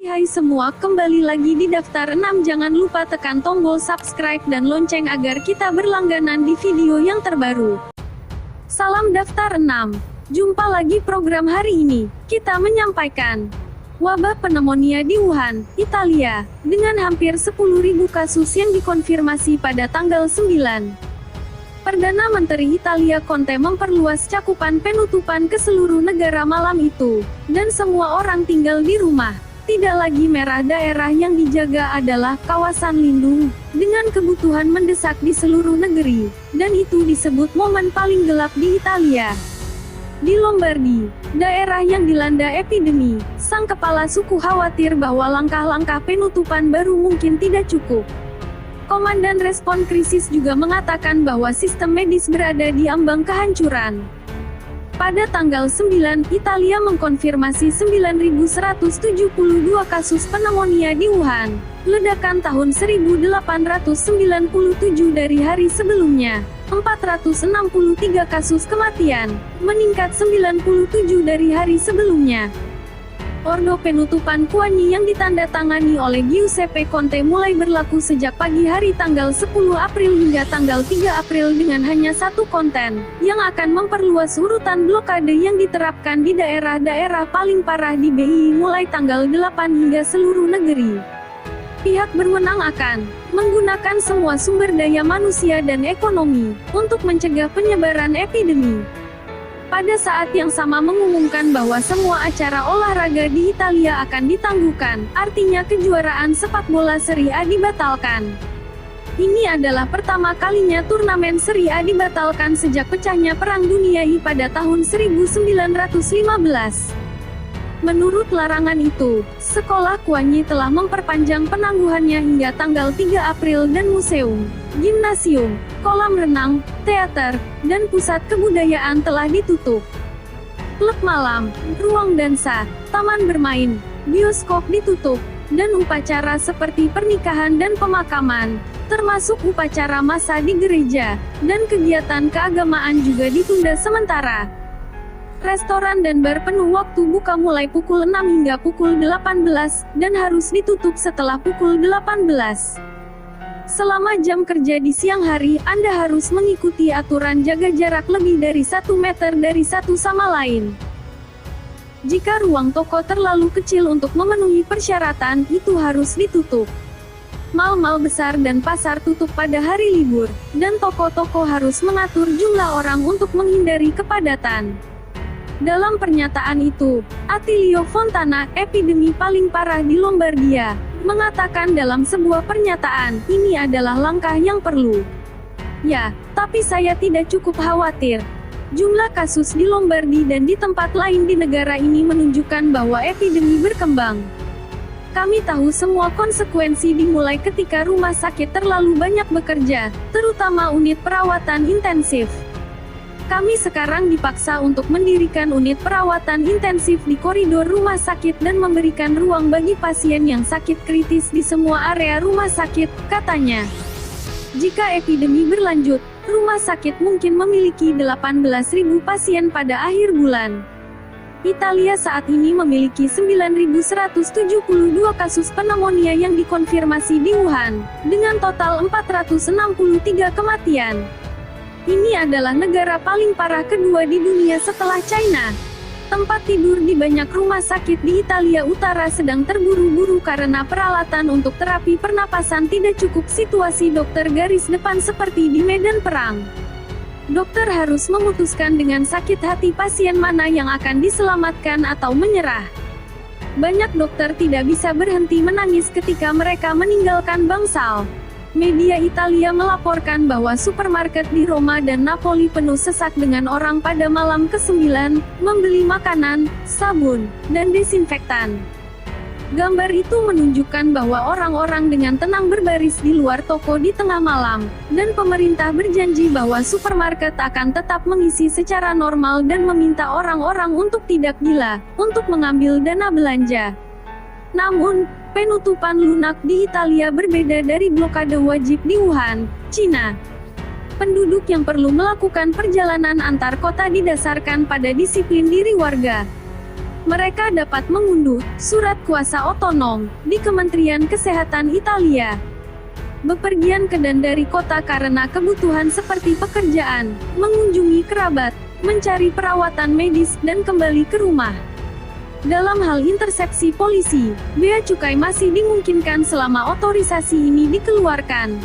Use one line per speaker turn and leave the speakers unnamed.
Hai semua, kembali lagi di Daftar 6. Jangan lupa tekan tombol subscribe dan lonceng agar kita berlangganan di video yang terbaru. Salam Daftar 6. Jumpa lagi program hari ini. Kita menyampaikan wabah pneumonia di Wuhan, Italia, dengan hampir 10.000 kasus yang dikonfirmasi pada tanggal 9. Perdana Menteri Italia Conte memperluas cakupan penutupan ke seluruh negara malam itu, dan semua orang tinggal di rumah. Tidak lagi merah, daerah yang dijaga adalah kawasan lindung, dengan kebutuhan mendesak di seluruh negeri, dan itu disebut momen paling gelap di Italia. Di Lombardi, daerah yang dilanda epidemi, sang kepala suku khawatir bahwa langkah-langkah penutupan baru mungkin tidak cukup. Komandan Respon Krisis juga mengatakan bahwa sistem medis berada di ambang kehancuran. Pada tanggal 9, Italia mengkonfirmasi 9.172 kasus pneumonia di Wuhan, ledakan tahun 1897 dari hari sebelumnya. 463 kasus kematian, meningkat 97 dari hari sebelumnya. Ordo penutupan Kuanyi yang ditandatangani oleh Giuseppe Conte mulai berlaku sejak pagi hari tanggal 10 April hingga tanggal 3 April dengan hanya satu konten, yang akan memperluas urutan blokade yang diterapkan di daerah-daerah paling parah di BI mulai tanggal 8 hingga seluruh negeri. Pihak berwenang akan menggunakan semua sumber daya manusia dan ekonomi untuk mencegah penyebaran epidemi. Pada saat yang sama mengumumkan bahwa semua acara olahraga di Italia akan ditangguhkan, artinya kejuaraan sepak bola Serie A dibatalkan. Ini adalah pertama kalinya turnamen Serie A dibatalkan sejak pecahnya Perang Dunia I pada tahun 1915. Menurut larangan itu, sekolah Kuanyi telah memperpanjang penangguhannya hingga tanggal 3 April dan museum, gimnasium, kolam renang, teater, dan pusat kebudayaan telah ditutup. Klub malam, ruang dansa, taman bermain, bioskop ditutup, dan upacara seperti pernikahan dan pemakaman, termasuk upacara massa di gereja, dan kegiatan keagamaan juga ditunda sementara. Restoran dan bar penuh waktu buka mulai pukul 6 hingga pukul 18, dan harus ditutup setelah pukul 18. Selama jam kerja di siang hari, Anda harus mengikuti aturan jaga jarak lebih dari 1 meter dari satu sama lain. Jika ruang toko terlalu kecil untuk memenuhi persyaratan, itu harus ditutup. Mal-mal besar dan pasar tutup pada hari libur, dan toko-toko harus mengatur jumlah orang untuk menghindari kepadatan. Dalam pernyataan itu, Attilio Fontana, epidemi paling parah di Lombardia, mengatakan dalam sebuah pernyataan, ini adalah langkah yang perlu. Ya, tapi saya tidak cukup khawatir. Jumlah kasus di Lombardi dan di tempat lain di negara ini menunjukkan bahwa epidemi berkembang. Kami tahu semua konsekuensi dimulai ketika rumah sakit terlalu banyak bekerja, terutama unit perawatan intensif. Kami sekarang dipaksa untuk mendirikan unit perawatan intensif di koridor rumah sakit dan memberikan ruang bagi pasien yang sakit kritis di semua area rumah sakit, katanya. Jika epidemi berlanjut, rumah sakit mungkin memiliki 18.000 pasien pada akhir bulan. Italia saat ini memiliki 9.172 kasus pneumonia yang dikonfirmasi di Wuhan, dengan total 463 kematian. Ini adalah negara paling parah kedua di dunia setelah China. Tempat tidur di banyak rumah sakit di Italia Utara sedang terburu-buru karena peralatan untuk terapi pernapasan tidak cukup. Situasi dokter garis depan seperti di medan perang. Dokter harus memutuskan dengan sakit hati pasien mana yang akan diselamatkan atau menyerah. Banyak dokter tidak bisa berhenti menangis ketika mereka meninggalkan bangsal. Media Italia melaporkan bahwa supermarket di Roma dan Napoli penuh sesak dengan orang pada malam ke-9, membeli makanan, sabun, dan desinfektan. Gambar itu menunjukkan bahwa orang-orang dengan tenang berbaris di luar toko di tengah malam, dan pemerintah berjanji bahwa supermarket akan tetap mengisi secara normal dan meminta orang-orang untuk tidak gila, untuk mengambil dana belanja. Namun, penutupan lunak di Italia berbeda dari blokade wajib di Wuhan, Cina. Penduduk yang perlu melakukan perjalanan antar kota didasarkan pada disiplin diri warga. Mereka dapat mengunduh surat kuasa otonom di Kementerian Kesehatan Italia. Bepergian ke dan dari kota karena kebutuhan seperti pekerjaan, mengunjungi kerabat, mencari perawatan medis, dan kembali ke rumah. Dalam hal intersepsi polisi, bea cukai masih dimungkinkan selama otorisasi ini dikeluarkan.